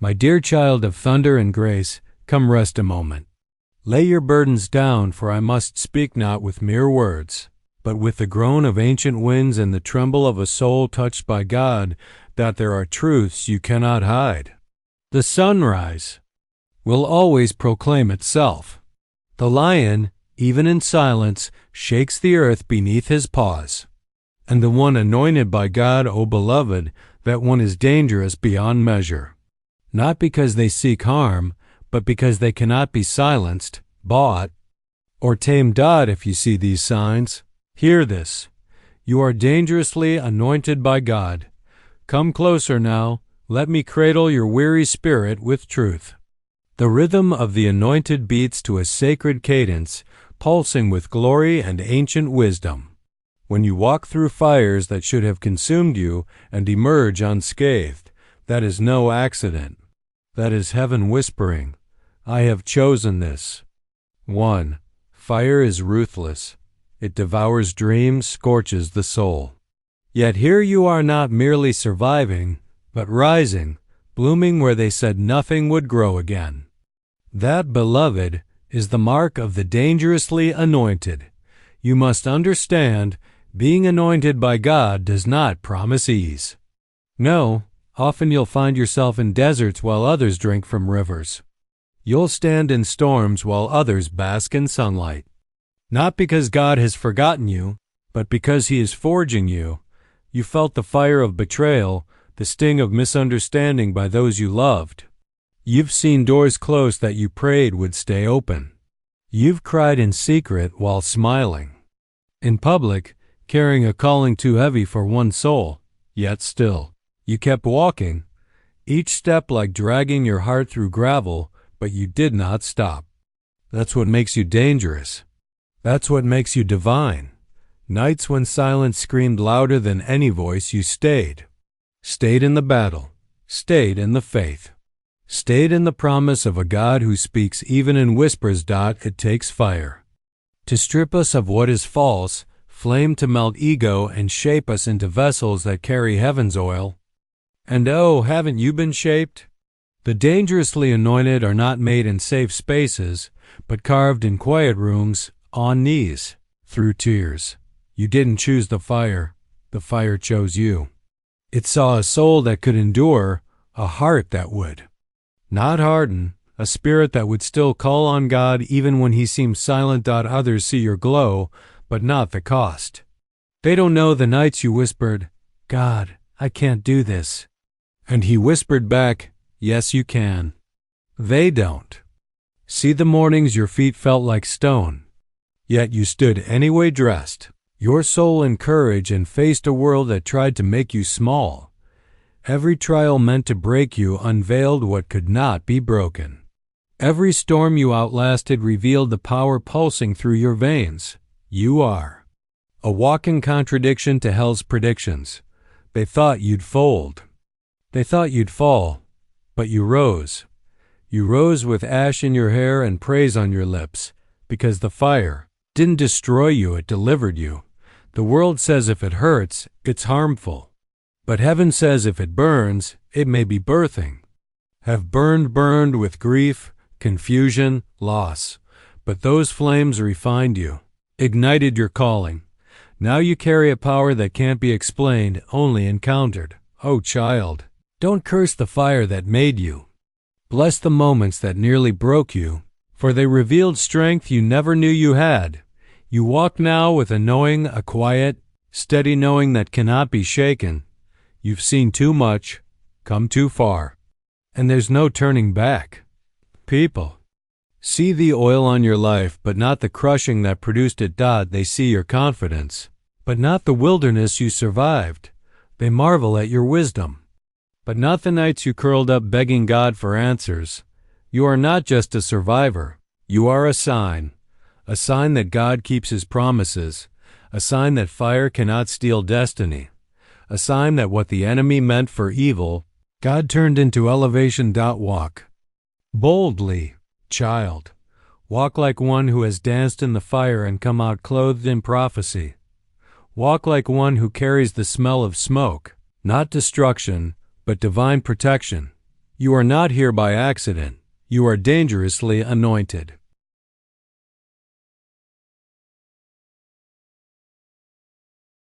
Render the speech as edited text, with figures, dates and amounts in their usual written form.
My dear child of thunder and grace, come rest a moment. Lay your burdens down, for I must speak not with mere words, but with the groan of ancient winds and the tremble of a soul touched by God, that there are truths you cannot hide. The sunrise will always proclaim itself. The lion, even in silence, shakes the earth beneath his paws. And the one anointed by God, O beloved, that one is dangerous beyond measure. Not because they seek harm, but because they cannot be silenced, bought, or tamed. If you see these signs, hear this. You are dangerously anointed by God. Come closer now. Let me cradle your weary spirit with truth. The rhythm of the anointed beats to a sacred cadence, pulsing with glory and ancient wisdom. When you walk through fires that should have consumed you and emerge unscathed, that is no accident. That is heaven whispering, I have chosen this. 1. Fire is ruthless. It devours dreams, scorches the soul. Yet here you are not merely surviving, but rising, blooming where they said nothing would grow again. That, beloved, is the mark of the dangerously anointed. You must understand, being anointed by God does not promise ease. No, often you'll find yourself in deserts while others drink from rivers. You'll stand in storms while others bask in sunlight. Not because God has forgotten you, but because He is forging you. You felt the fire of betrayal, the sting of misunderstanding by those you loved. You've seen doors closed that you prayed would stay open. You've cried in secret while smiling. In public, carrying a calling too heavy for one soul, yet still, you kept walking, each step like dragging your heart through gravel, but you did not stop. That's what makes you dangerous. That's what makes you divine. Nights when silence screamed louder than any voice, you stayed. Stayed in the battle. Stayed in the faith. Stayed in the promise of a God who speaks even in whispers. It takes fire to strip us of what is false, flame to melt ego and shape us into vessels that carry heaven's oil. And oh, haven't you been shaped? The dangerously anointed are not made in safe spaces, but carved in quiet rooms, on knees, through tears. You didn't choose the fire chose you. It saw a soul that could endure, a heart that would not harden, a spirit that would still call on God even when He seems silent. Others see your glow, but not the cost. They don't know the nights you whispered, God, I can't do this. And He whispered back, yes, you can. They don't see the mornings your feet felt like stone, yet you stood anyway dressed, your soul in courage, and faced a world that tried to make you small. Every trial meant to break you unveiled what could not be broken. Every storm you outlasted revealed the power pulsing through your veins. You are a walking contradiction to hell's predictions. They thought you'd fold. They thought you'd fall, but you rose. You rose with ash in your hair and praise on your lips, because the fire didn't destroy you, it delivered you. The world says if it hurts, it's harmful. But heaven says if it burns, it may be birthing. Have burned with grief, confusion, loss. But those flames refined you, ignited your calling. Now you carry a power that can't be explained, only encountered. Oh, child, don't curse the fire that made you. Bless the moments that nearly broke you, for they revealed strength you never knew you had. You walk now with a knowing, a quiet, steady knowing that cannot be shaken. You've seen too much, come too far, and there's no turning back. People see the oil on your life, but not the crushing that produced it. They see your confidence, but not the wilderness you survived. They marvel at your wisdom, but not the nights you curled up begging God for answers. You are not just a survivor. You are a sign that God keeps His promises, a sign that fire cannot steal destiny, a sign that what the enemy meant for evil, God turned into elevation. Walk boldly, child. Walk like one who has danced in the fire and come out clothed in prophecy. Walk like one who carries the smell of smoke, not destruction, but divine protection. You are not here by accident. You are dangerously anointed.